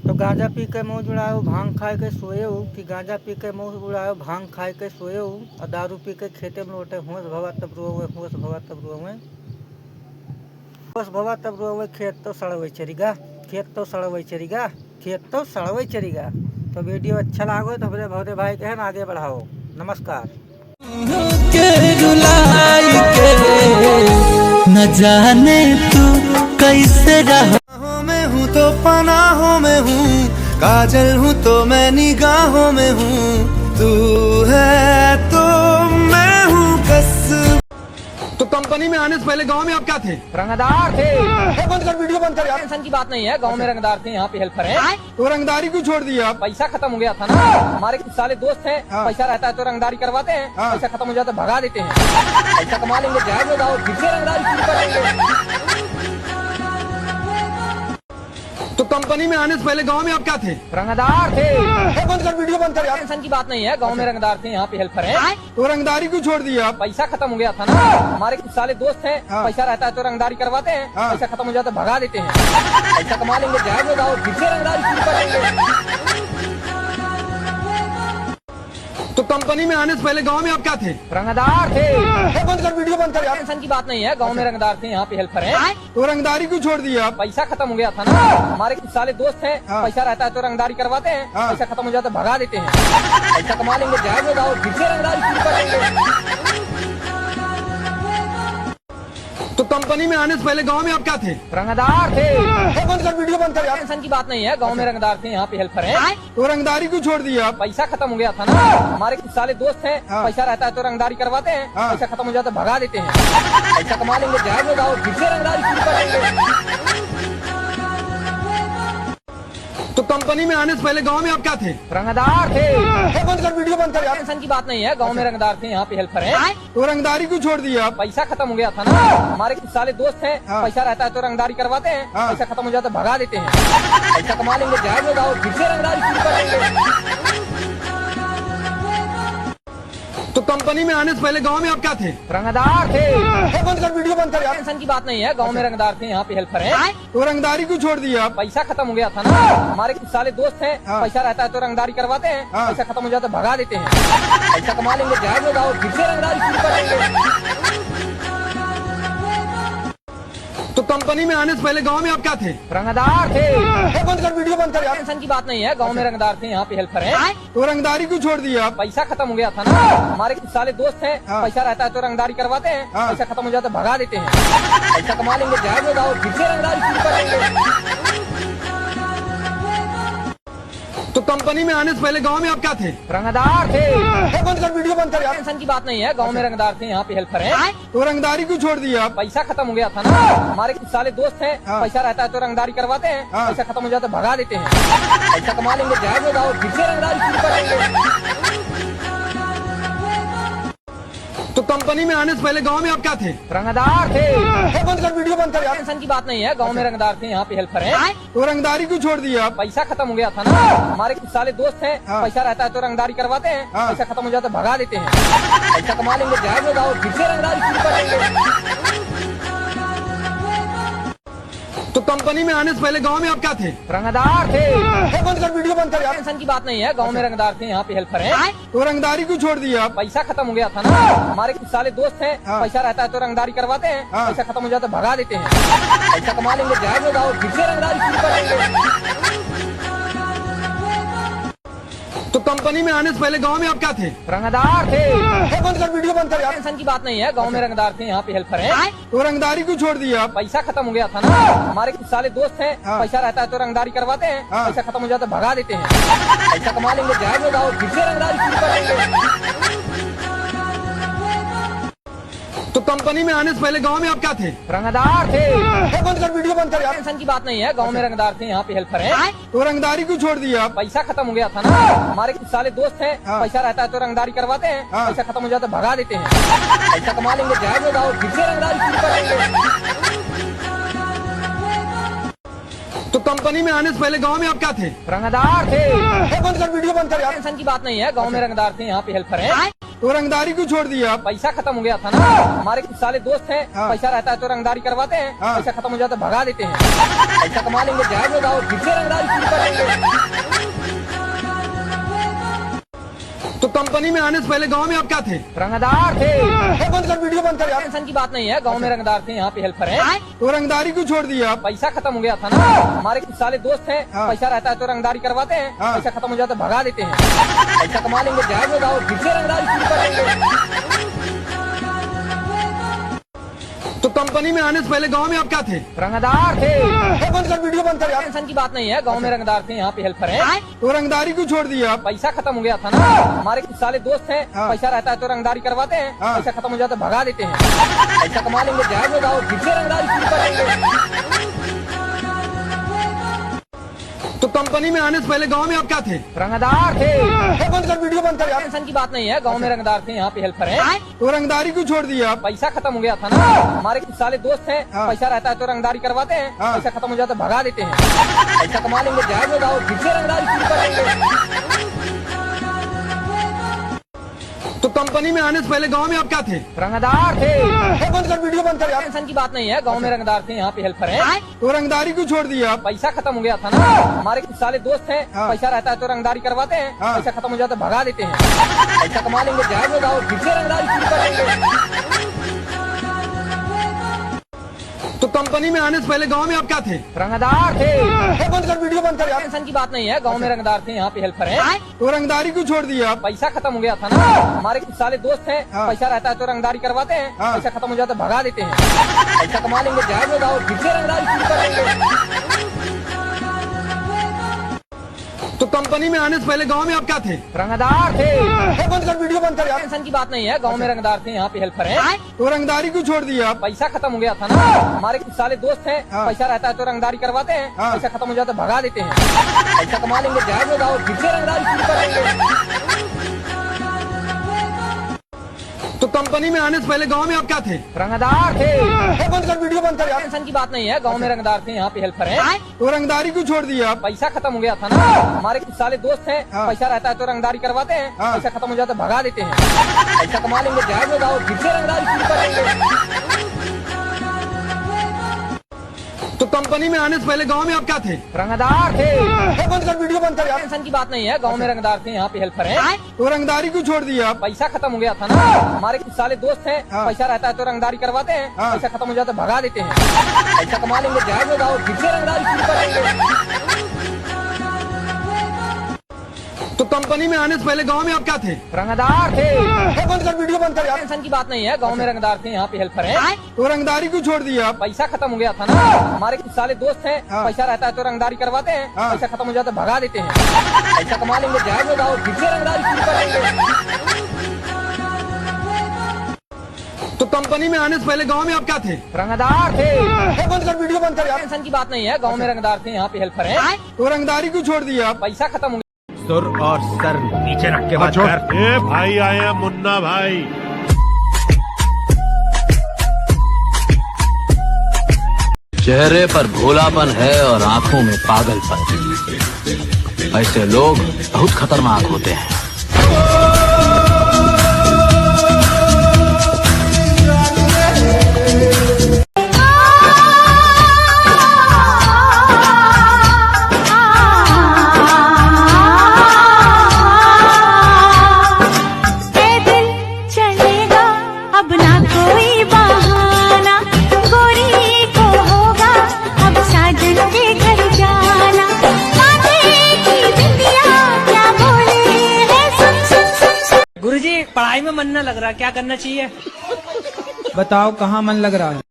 तो गांजा पी के मुँह जुड़ाओ भांग खाए के सोए हो कि गांजा पी के मुँह जुड़ाओ भांग खाए के सोए हो और दारू पी के खेते में लौटे होश भवा तब रोए होश भवा तब रोए होश भवा तब रोए खेत तो सड़वे चरिगा खेत तो सड़वे चरिगा खेत तो सड़वे चरिगा। तो वीडियो अच्छा लागो तो अपने भौरे भाई के आगे बढ़ाओ। नमस्कार। न जाने तू कैसे राहों में हूँ तो पनाहों में हूँ, काजल हूँ तो मैं निगाहों में हूँ, तू है तो मैं हूँ बस। तो कंपनी में आने से पहले गांव में आप क्या थे? रंगदार थे। बंद कर, वीडियो बंद कर यार। टेंशन की बात नहीं है, गांव में रंगदार थे, यहाँ पे हेल्पर है। तो रंगदारी क्यों छोड़ दी आप? पैसा खत्म हो गया था ना, हमारे कुछ साले दोस्त हैं, पैसा रहता है तो रंगदारी करवाते हैं, पैसा खत्म हो जाता है भगा देते हैं। पैसा कमा लेंगे जाएंगे गाँव फिर से रंगदारी शुरू करेंगे। तो कंपनी में आने से पहले गांव में आप क्या थे? रंगदार थे। बंद कर, वीडियो बंद कर यार। टेंशन की बात नहीं है, गांव में रंगदार थे, यहाँ पे हेल्पर है। तो रंगदारी क्यों छोड़ दी आप? पैसा खत्म हो गया था ना, हमारे कुछ साले दोस्त हैं, पैसा रहता है तो रंगदारी करवाते हैं, पैसा खत्म हो जाता है भगा देते हैं। पैसा कमा लेंगे जाएंगे गाँव फिर से रंगदारी शुरू करेंगे। तो कंपनी में आने से पहले गांव में आप क्या थे? रंगदार थे। बंद कर, वीडियो बंद कर यार। टेंशन की बात नहीं है, गांव में रंगदार थे, यहाँ पे हेल्पर है। तो रंगदारी क्यों छोड़ दी आप? पैसा खत्म हो गया था ना, हमारे कुछ साले दोस्त हैं, पैसा रहता है तो रंगदारी करवाते हैं, पैसा खत्म हो जाता है भगा देते हैं। पैसा कमा लेंगे जाएंगे गाँव फिर से रंगदारी शुरू करेंगे। तो कंपनी में आने से पहले गांव में आप क्या थे? रंगदार थे। बंद कर, वीडियो बंद कर यार। टेंशन की बात नहीं है, गांव में रंगदार थे, यहाँ पे हेल्पर है। तो रंगदारी क्यों छोड़ दी आप? पैसा खत्म हो गया था ना, हमारे कुछ साले दोस्त हैं, पैसा रहता है तो रंगदारी करवाते हैं, पैसा खत्म हो जाता है भगा देते हैं। पैसा कमा लेंगे जाएंगे गाँव फिर से रंगदारी शुरू करेंगे। तो कंपनी में आने से पहले गांव में आप क्या थे? रंगदार थे। बंद कर, वीडियो बंद कर यार। टेंशन की बात नहीं है, गांव में रंगदार थे, यहाँ पे हेल्पर है। तो रंगदारी क्यों छोड़ दी आप? पैसा खत्म हो गया था ना, हमारे कुछ साले दोस्त हैं, पैसा रहता है तो रंगदारी करवाते हैं, पैसा खत्म हो जाता है भगा देते हैं। पैसा कमा लेंगे जाएंगे गाँव फिर से रंगदारी शुरू करेंगे। तो कंपनी में आने से पहले गांव में आप क्या थे? रंगदार थे। बंद कर, वीडियो बंद कर यार। टेंशन की बात नहीं है, गांव में रंगदार थे, यहाँ पे हेल्पर है। तो रंगदारी क्यों छोड़ दी आप? पैसा खत्म हो गया था ना, हमारे कुछ साले दोस्त हैं, पैसा रहता है तो रंगदारी करवाते हैं, पैसा खत्म हो जाता है भगा देते हैं। पैसा कमा लेंगे जाएंगे गाँव फिर से रंगदारी शुरू करेंगे। तो कंपनी में आने से पहले गांव में आप क्या थे? रंगदार थे। बंद कर, वीडियो बंद कर यार। टेंशन की बात नहीं है, गांव में रंगदार थे, यहाँ पे हेल्पर है। तो रंगदारी क्यों छोड़ दी आप? पैसा खत्म हो गया था ना, हमारे कुछ साले दोस्त हैं, पैसा रहता है तो रंगदारी करवाते हैं, पैसा खत्म हो जाता है भगा देते हैं। पैसा कमा लेंगे जाएंगे गाँव फिर से रंगदारी शुरू करेंगे। तो कंपनी में आने से पहले गांव में आप क्या थे? रंगदार थे। बंद कर, वीडियो बंद कर यार। टेंशन की बात नहीं है, गांव में रंगदार थे, यहाँ पे हेल्पर है। तो रंगदारी क्यों छोड़ दी आप? पैसा खत्म हो गया था ना, हमारे कुछ साले दोस्त हैं, पैसा रहता है तो रंगदारी करवाते हैं, पैसा खत्म हो जाता है भगा देते हैं। पैसा कमा लेंगे जाएंगे गाँव फिर से रंगदारी शुरू करेंगे। तो कंपनी में आने से पहले गांव में आप क्या थे? रंगदार थे। बंद कर, वीडियो बंद कर यार। टेंशन की बात नहीं है, गांव में रंगदार थे, यहाँ पे हेल्पर है। तो रंगदारी क्यों छोड़ दी आप? पैसा खत्म हो गया था ना, हमारे कुछ साले दोस्त हैं, पैसा रहता है तो रंगदारी करवाते हैं, पैसा खत्म हो जाता है भगा देते हैं। पैसा कमा लेंगे जाएंगे गाँव फिर से रंगदारी शुरू करेंगे। तो कंपनी में आने से पहले गांव में आप क्या थे? रंगदार थे। बंद कर, वीडियो बंद कर यार। टेंशन की बात नहीं है, गांव में रंगदार थे, यहाँ पे हेल्पर है। तो रंगदारी क्यों छोड़ दी आप? पैसा खत्म हो गया था ना, हमारे कुछ साले दोस्त हैं, पैसा रहता है तो रंगदारी करवाते हैं, पैसा खत्म हो जाता है भगा देते हैं। पैसा कमा लेंगे जाएंगे गाँव फिर से रंगदारी शुरू करेंगे। तो कंपनी में आने से पहले गांव में आप क्या थे? रंगदार थे। बंद कर, वीडियो बंद कर यार। टेंशन की बात नहीं है, गांव में रंगदार थे, यहाँ पे हेल्पर है। तो रंगदारी क्यों छोड़ दी आप? पैसा खत्म हो गया था ना, हमारे कुछ साले दोस्त हैं, पैसा रहता है तो रंगदारी करवाते हैं, पैसा खत्म हो जाता है भगा देते हैं। पैसा कमा लेंगे जाएंगे गाँव फिर से रंगदारी शुरू करेंगे। तो कंपनी में आने से पहले गांव में आप क्या थे? रंगदार थे। बंद कर, वीडियो बंद कर यार। टेंशन की बात नहीं है, गांव में रंगदार थे, यहाँ पे हेल्पर है। तो रंगदारी क्यों छोड़ दी आप? पैसा खत्म हो गया था ना, हमारे कुछ साले दोस्त हैं, पैसा रहता है तो रंगदारी करवाते हैं, पैसा खत्म हो जाता है भगा देते हैं। पैसा कमा लेंगे जाएंगे गाँव फिर से रंगदारी शुरू करेंगे। तो कंपनी में आने से पहले गांव में आप क्या थे? रंगदार थे। बंद कर, वीडियो बंद कर यार। टेंशन की बात नहीं है, गांव में रंगदार थे, यहाँ पे हेल्पर है। तो रंगदारी क्यों छोड़ दी आप? पैसा खत्म हो गया था ना। हमारे कुछ साले दोस्त हैं, पैसा रहता है तो रंगदारी करवाते हैं, पैसा खत्म हो जाता है भगा देते हैं। पैसा कमा लेंगे, जाएज होगा और फिर से रंगदारी शुरू कर देंगे। तो कंपनी में आने से पहले गांव में आप क्या थे? रंगदार थे। बंद कर, वीडियो बंद कर यार। टेंशन की बात नहीं है, गांव में रंगदार थे, यहाँ पे हेल्पर है। तो रंगदारी क्यों छोड़ दी आप? पैसा खत्म हो गया था ना। हमारे कुछ साले दोस्त हैं, पैसा रहता है तो रंगदारी करवाते हैं, पैसा खत्म हो जाता है भगा देते हैं। पैसा कमा लेंगे, जाएज होगा और फिर से रंगदारी शुरू कर देंगे। तो कंपनी में आने से पहले गांव में आप क्या थे? रंगदार थे। बंद कर, वीडियो बंद कर यार। टेंशन की बात नहीं है, गांव में रंगदार थे, यहाँ पे हेल्पर है। तो रंगदारी क्यों छोड़ दी आप? पैसा खत्म हो गया था ना। हमारे कुछ साले दोस्त हैं, पैसा रहता है तो रंगदारी करवाते हैं, पैसा खत्म हो जाता है भगा देते हैं। पैसा कमा लेंगे, जाएज होगा और फिर से रंगदारी शुरू कर देंगे। तो कंपनी में आने से पहले गांव में आप क्या थे? रंगदार थे। बंद कर, वीडियो बंद कर यार। टेंशन की बात नहीं है, गांव में रंगदार थे, यहाँ पे हेल्पर है। तो रंगदारी क्यों छोड़ दी आप? पैसा खत्म हो गया था ना। हमारे कुछ साले दोस्त हैं, पैसा रहता है तो रंगदारी करवाते हैं, पैसा खत्म हो जाता है भगा देते हैं। पैसा कमा लेंगे, जाएज होगा और फिर से रंगदारी शुरू कर देंगे। तो कंपनी में आने से पहले गांव में आप क्या थे? रंगदार थे। बंद कर, वीडियो बंद कर यार। टेंशन की बात नहीं है, गांव में रंगदार थे, यहाँ पे हेल्पर है। तो रंगदारी क्यों छोड़ दी आप? पैसा खत्म हो गया था ना। हमारे कुछ साले दोस्त हैं, पैसा रहता है तो रंगदारी करवाते हैं, पैसा खत्म हो जाता है भगा देते हैं। पैसा कमा लेंगे, जाएज होगा और फिर से रंगदारी शुरू कर देंगे। तो कंपनी में आने से पहले गांव में आप क्या थे? रंगदार थे। बंद कर, वीडियो बंद कर यार। टेंशन की बात नहीं है, गांव में रंगदार थे, यहाँ पे हेल्पर है। तो रंगदारी क्यों छोड़ दी आप? पैसा खत्म हो गया था ना। हमारे कुछ साले दोस्त हैं, पैसा रहता है तो रंगदारी करवाते हैं, पैसा खत्म हो जाता है भगा देते हैं। पैसा कमा लेंगे, जाएज होगा और फिर से रंगदारी शुरू कर देंगे। तो कंपनी में आने से पहले गांव में आप क्या थे? रंगदार थे। बंद कर, वीडियो बंद कर यार। टेंशन की बात नहीं है, गांव में रंगदार थे, यहाँ पे हेल्पर है। तो रंगदारी क्यों छोड़ दी आप? पैसा खत्म हो गया था ना। हमारे कुछ साले दोस्त हैं, पैसा रहता है तो रंगदारी करवाते हैं, पैसा खत्म हो जाता है भगा देते हैं। पैसा कमा लेंगे, जाएज होगा और फिर से रंगदारी शुरू कर देंगे। तो कंपनी में आने से पहले गांव में आप क्या थे? रंगदार थे। बंद कर, वीडियो बंद कर यार। टेंशन की बात नहीं है, गांव में रंगदार थे, यहाँ पे हेल्पर है। तो रंगदारी क्यों छोड़ दी आप? पैसा खत्म हो गया था ना। हमारे कुछ साले दोस्त हैं, पैसा रहता है तो रंगदारी करवाते हैं, पैसा खत्म हो जाता है भगा देते हैं। पैसा कमा लेंगे, जाएज होगा और फिर से रंगदारी शुरू कर देंगे। तो कंपनी में आने से पहले गांव में आप क्या थे? रंगदार थे। बंद कर, वीडियो बंद कर यार। टेंशन की बात नहीं है, गांव में रंगदार थे, यहाँ पे हेल्पर है। तो रंगदारी क्यों छोड़ दी आप? पैसा खत्म हो गया था ना। हमारे कुछ साले दोस्त हैं, पैसा रहता है तो रंगदारी करवाते हैं, पैसा खत्म हो जाता है भगा देते हैं। पैसा कमा लेंगे, जाएज होगा और फिर से रंगदारी शुरू कर देंगे। तो कंपनी में आने से पहले गांव में आप क्या थे? रंगदार थे। बंद कर, वीडियो बंद कर यार। टेंशन की बात नहीं है, गांव में रंगदार थे, यहाँ पे हेल्पर है। तो रंगदारी क्यों छोड़ दी आप? पैसा खत्म हो गया था ना। हमारे कुछ साले दोस्त हैं, पैसा रहता है तो रंगदारी करवाते हैं, पैसा खत्म हो जाता है भगा देते हैं। पैसा कमा लेंगे, जाएज होगा और फिर से रंगदारी शुरू कर देंगे। तो कंपनी में आने से पहले गांव में आप क्या थे? रंगदार थे। बंद कर, वीडियो बंद कर यार। टेंशन की बात नहीं है, गांव में रंगदार थे, यहाँ पे हेल्पर है। तो रंगदारी क्यों छोड़ दी आप? पैसा खत्म हो सुर और सर नीचे रख के बात कर। ए भाई आए हैं मुन्ना भाई। चेहरे पर भोलापन है और आंखों में पागलपन। ऐसे लोग बहुत खतरनाक होते हैं। पढ़ाई में मन न लग रहा, क्या करना चाहिए? बताओ कहाँ मन लग रहा है?